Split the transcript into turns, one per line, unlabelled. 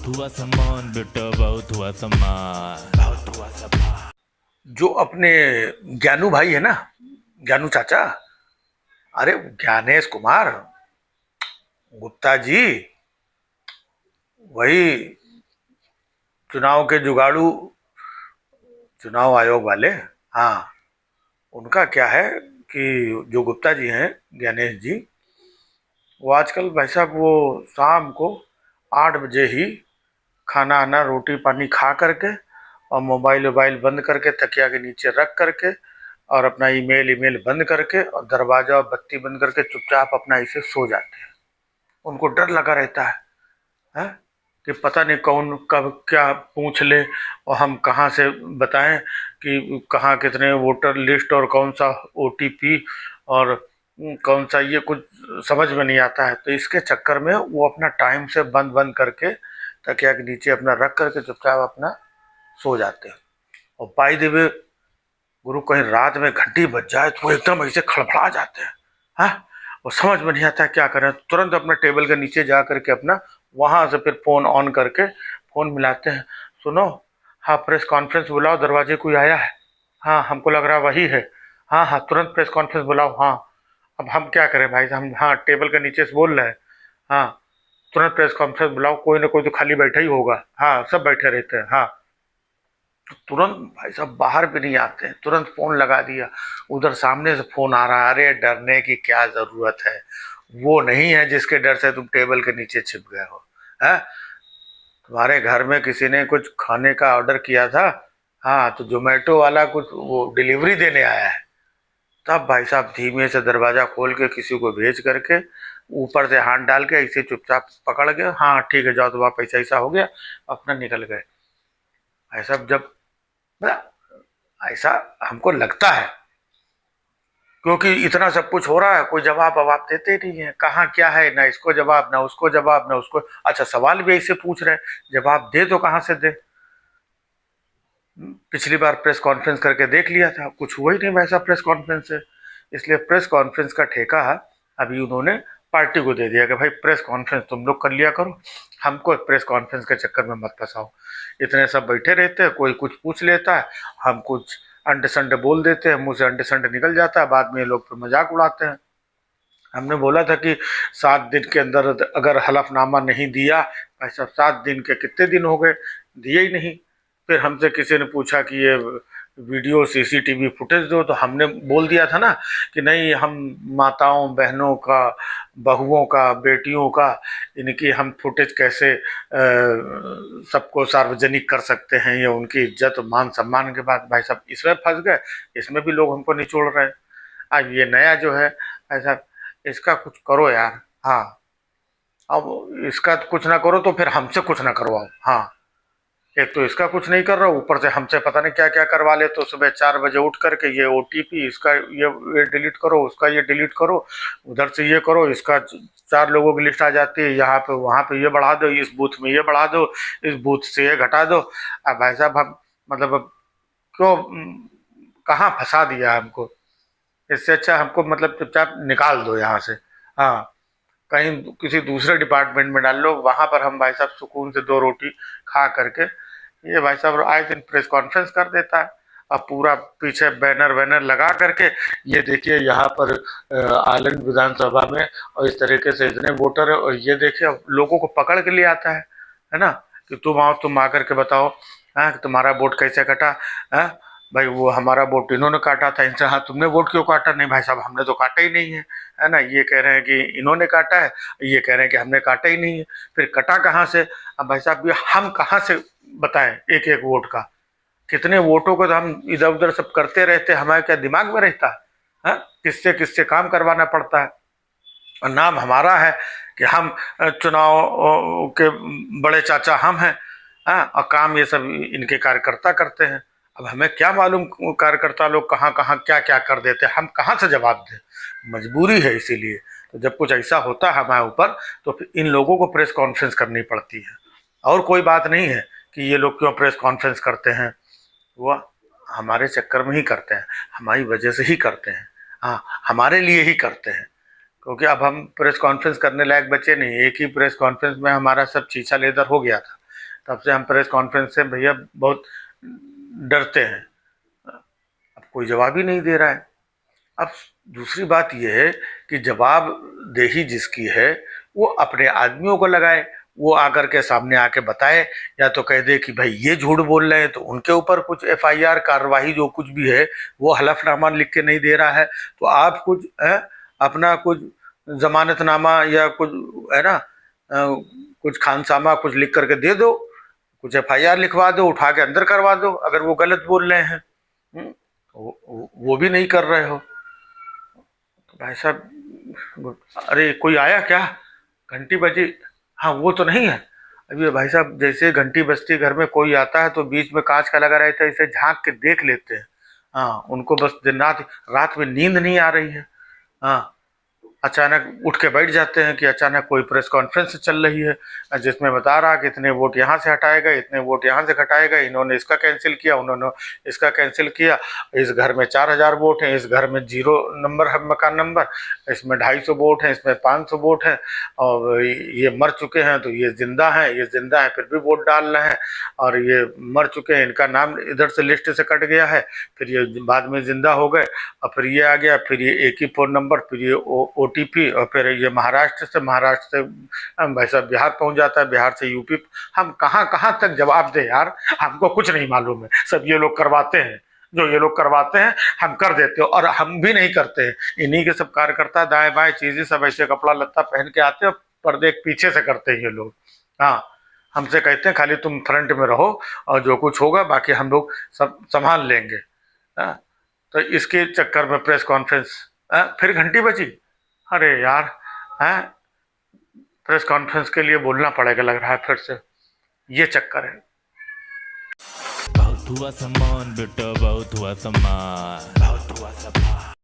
बहुत हुआ सामान बेटा, बहुत हुआ सामान, बहुत हुआ सामान।
जो अपने ज्ञानू भाई है ना, ज्ञानू चाचा, अरे ज्ञानेश कुमार गुप्ता जी, वही चुनाव के जुगाड़ू, चुनाव आयोग वाले। हाँ, उनका क्या है कि जो गुप्ता जी हैं, ज्ञानेश जी, वो आजकल भाई साहब वो शाम को 8 बजे ही खाना आना रोटी पानी खा करके और मोबाइल वोबाइल बंद करके तकिया के नीचे रख करके और अपना ईमेल ईमेल बंद करके और दरवाजा और बत्ती बंद करके चुपचाप अपना इसे सो जाते हैं। उनको डर लगा रहता है कि पता नहीं कौन कब क्या पूछ ले और हम कहाँ से बताएं कि कहाँ कितने वोटर लिस्ट और कौन सा ओटीपी और कौन सा, ये कुछ समझ में नहीं आता है। तो इसके चक्कर में वो अपना टाइम से बंद बंद करके तकिया के नीचे अपना रख करके चुपचाप अपना सो जाते हैं। और बाई द वे गुरु, कहीं रात में घंटी बज जाए तो वो एकदम ऐसे खड़बड़ा जाते हैं। हाँ, वो समझ में नहीं आता क्या करें, तुरंत अपने टेबल के नीचे जा करके अपना वहां से फिर फोन ऑन करके फोन मिलाते हैं। सुनो, हाँ प्रेस कॉन्फ्रेंस बुलाओ, दरवाजे कोई आया है। हाँ, हमको लग रहा वही है। हाँ हाँ, तुरंत प्रेस कॉन्फ्रेंस बुलाओ। हाँ, अब हम क्या करें भाई, हम हाँ टेबल के नीचे से बोल रहे हैं। हाँ, तुरंत प्रेस कॉन्फ्रेंस बुलाओ, कोई ना कोई तो खाली बैठा ही होगा। हाँ, सब बैठे रहते हैं। हाँ, तुरंत भाई साहब बाहर भी नहीं आते हैं, तुरंत फोन लगा दिया। उधर सामने से फोन आ रहा है, अरे डरने की क्या जरूरत है, वो नहीं है जिसके डर से तुम टेबल के नीचे छिप गए हो। है, तुम्हारे घर में किसी ने कुछ खाने का ऑर्डर किया था, हाँ, तो जोमेटो वाला कुछ वो डिलीवरी देने आया है। तब भाई साहब धीमे से दरवाजा खोल के किसी को भेज करके ऊपर से हाथ डाल के ऐसे चुपचाप पकड़ के, हाँ ठीक है जाओ, तुम्हारा पैसा ऐसा हो गया, अपना निकल गए। ऐसा जब मतलब ऐसा हमको लगता है, क्योंकि इतना सब कुछ हो रहा है, कोई जवाब अवाब देते नहीं है, कहाँ क्या है, ना इसको जवाब ना उसको जवाब ना उसको। अच्छा, सवाल भी ऐसे पूछ रहे हैं, जवाब दे तो कहाँ से दे। पिछली बार प्रेस कॉन्फ्रेंस करके देख लिया था, कुछ हुआ ही नहीं वैसा प्रेस कॉन्फ्रेंस से। इसलिए प्रेस कॉन्फ्रेंस का ठेका अभी उन्होंने पार्टी को दे दिया कि भाई प्रेस कॉन्फ्रेंस तुम लोग कर लिया करो, हमको प्रेस कॉन्फ्रेंस के चक्कर में मत फंसाओ। इतने सब बैठे रहते हैं, कोई कुछ पूछ लेता है, हम कुछ अंडे संडे बोल देते हैं, मुंह से अंडे संडे निकल जाता है, बाद में ये लोग फिर मजाक उड़ाते हैं। हमने बोला था कि 7 दिन के अंदर अगर हलफनामा नहीं दिया, भाई साहब 7 दिन के कितने दिन हो गए, दिए ही नहीं। फिर हमसे किसी ने पूछा कि ये वीडियो सीसीटीवी फुटेज दो, तो हमने बोल दिया था ना कि नहीं, हम माताओं बहनों का, बहुओं का, बेटियों का, इनकी हम फुटेज कैसे सबको सार्वजनिक कर सकते हैं, ये उनकी इज्जत मान सम्मान के बाद। भाई साहब इसमें फंस गए, इसमें भी लोग हमको निचोड़ रहे हैं। अब ये नया जो है ऐसा, इसका कुछ करो यार। हाँ, अब इसका कुछ ना करो तो फिर हमसे कुछ ना करवाओ। हाँ, एक तो इसका कुछ नहीं कर रहा, ऊपर से हमसे पता नहीं क्या क्या करवा ले। तो सुबह 4 बजे उठ करके ये ओटीपी, इसका ये डिलीट करो, उसका ये डिलीट करो, उधर से ये करो, इसका 4 लोगों की लिस्ट आ जाती है, यहाँ पे वहाँ पे ये बढ़ा दो, इस बूथ में ये बढ़ा दो, इस बूथ से ये घटा दो। अब भाई साहब हम मतलब अब क्यों कहाँ फंसा दिया हमको। इससे अच्छा हमको मतलब चुपचाप निकाल दो यहाँ से। हाँ, कहीं किसी दूसरे डिपार्टमेंट में डाल लो, वहां पर हम भाई साहब सुकून से 2 रोटी खा करके। ये भाई साहब आए दिन प्रेस कॉन्फ्रेंस कर देता है, अब पूरा पीछे बैनर वैनर लगा करके, ये देखिए यहाँ पर आलंद विधानसभा में और इस तरीके से इतने वोटर है, और ये देखिए अब लोगों को पकड़ के लिए आता है ना, कि तुम आओ, तुम आकर के बताओ, हाँ तुम्हारा वोट कैसे कटा। हाँ भाई, वो हमारा वोट इन्होंने काटा था, इनसे, हाँ तुमने वोट क्यों काटा, नहीं भाई साहब हमने तो काटा ही नहीं है ना, ये कह रहे हैं कि इन्होंने काटा है, ये कह रहे हैं कि हमने काटा ही नहीं है। फिर कटा कहाँ से, अब भाई साहब ये हम कहाँ से बताएं एक एक वोट का, कितने वोटों को तो हम इधर उधर सब करते रहते हैं, हमारे क्या दिमाग में रहता है। हाँ? किससे किससे काम करवाना पड़ता है, और नाम हमारा है कि हम चुनाव के बड़े चाचा हम हैं। हाँ, और काम ये सब इनके कार्यकर्ता करते हैं। अब हमें क्या मालूम कार्यकर्ता लोग कहाँ कहाँ क्या क्या कर देते हैं, हम कहाँ से जवाब दें। मजबूरी है, इसीलिए तो जब कुछ ऐसा होता है हमारे ऊपर, तो फिर इन लोगों को प्रेस कॉन्फ्रेंस करनी पड़ती है। और कोई बात नहीं है कि ये लोग क्यों प्रेस कॉन्फ्रेंस करते हैं, वो हमारे चक्कर में ही करते हैं, हमारी वजह से ही करते हैं। हाँ, हमारे लिए ही करते हैं, क्योंकि अब हम प्रेस कॉन्फ्रेंस करने लायक बचे नहीं। एक ही प्रेस कॉन्फ्रेंस में हमारा सब चीछा लेदर हो गया था, तब से हम प्रेस कॉन्फ्रेंस से भैया बहुत डरते हैं। अब कोई जवाब ही नहीं दे रहा है। अब दूसरी बात यह है कि जवाबदेही जिसकी है वो अपने आदमियों को लगाए, वो आकर के सामने आके बताए, या तो कह दे कि भाई ये झूठ बोल रहे हैं तो उनके ऊपर कुछ एफआईआर कार्रवाई जो कुछ भी है वो हलफनामा लिख के नहीं दे रहा है तो आप कुछ अपना कुछ जमानतनामा या कुछ है ना कुछ खानसामा कुछ लिख करके दे दो, कुछ एफआईआर लिखवा दो, उठा के अंदर करवा दो अगर वो गलत बोल रहे हैं। वो भी नहीं कर रहे हो। तो भाई साहब, अरे कोई आया क्या, घंटी बजी? हाँ वो तो नहीं है। अभी भाई साहब जैसे घंटी बजती घर में कोई आता है तो बीच में कांच का लगा रहता है, इसे झांक के देख लेते हैं। हाँ उनको बस दिन रात में नींद नहीं आ रही है। हाँ अचानक उठ के बैठ जाते हैं कि अचानक कोई प्रेस कॉन्फ्रेंस चल रही है जिसमें बता रहा कि इतने वोट यहाँ से हटाएगा, इतने वोट यहाँ से घटाएगा, इन्होंने इसका कैंसिल किया, उन्होंने इसका कैंसिल किया, इस घर में 4000 वोट हैं, इस घर में 0 नंबर है मकान नंबर, इसमें 250 वोट हैं, इसमें 500 वोट हैं, और ये मर चुके हैं तो ये जिंदा हैं, ये जिंदा हैं फिर भी वोट डाल रहे हैं, और ये मर चुके हैं इनका नाम इधर से लिस्ट से कट गया है, फिर ये बाद में जिंदा हो गए, और फिर ये आ गया, फिर ये एक ही फ़ोन नंबर, फिर ये ओटीपी, और फिर ये महाराष्ट्र से भाई साहब बिहार पहुंच जाता है, बिहार से यूपी। हम कहाँ कहाँ तक जवाब दें यार, हमको कुछ नहीं मालूम है, सब ये लोग करवाते हैं, जो ये लोग करवाते हैं हम कर देते हो, और हम भी नहीं करते हैं, इन्हीं के सब कार्यकर्ता दाएं बाएं चीजें सब ऐसे कपड़ा लत्ता पहन के आते हैं, पर्दे पीछे से करते हैं ये लोग। हाँ हमसे कहते हैं खाली तुम फ्रंट में रहो और जो कुछ होगा बाकी हम लोग सब संभाल लेंगे। हाँ तो इसके चक्कर में प्रेस कॉन्फ्रेंस फिर घंटी बजी। अरे यार प्रेस कॉन्फ्रेंस के लिए बोलना पड़ेगा लग रहा है फिर से, ये चक्कर है।
बहुत हुआ सम्मान बेटा, बहुत हुआ सम्मान, बहुत हुआ सम्मान।